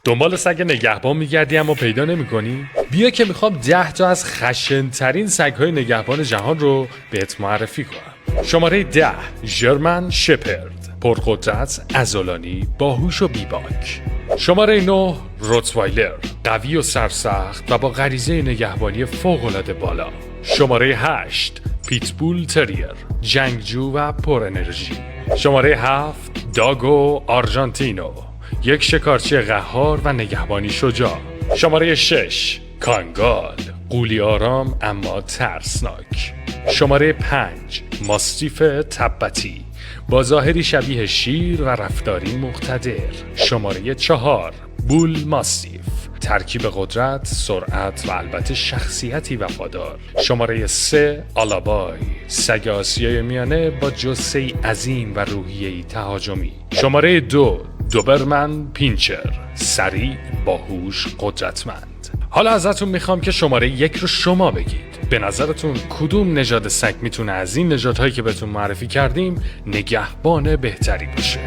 دنبال سگ نگهبان میگردی اما پیدا نمیکنی؟ بیا که میخوام 10 تا از خشن‌ترین سگ‌های نگهبان جهان رو بهت معرفی کنم. شماره 10 ژرمن شپرد، پرقدرت، عضلانی، باهوش و بیباک. شماره 9 روتوایلر، قوی و سرسخت و با غریزه نگهبانی فوق‌العاده بالا. شماره 8 پیتبول تریر، جنگجو و پر انرژی. شماره 7 داگو آرژانتینو، یک شکارچی قهار و نگهبانی شجاع. شماره 6 کانگال، قولی آرام اما ترسناک. شماره 5 ماستیف تبتی، با ظاهری شبیه شیر و رفتاری مقتدر. شماره 4 بول ماستیف، ترکیب قدرت، سرعت و البته شخصیتی وفادار. شماره 3 آلابای، سگ آسیای میانه با جثه‌ای عظیم و روحیه‌ای تهاجمی. شماره 2 دوبرمن پینچر، سریع، باهوش، قدرتمند. حالا ازتون میخوام که شماره 1 رو شما بگید. به نظرتون کدوم نژاد سگ میتونه از این نژادهایی که بهتون معرفی کردیم نگهبان بهتری باشه؟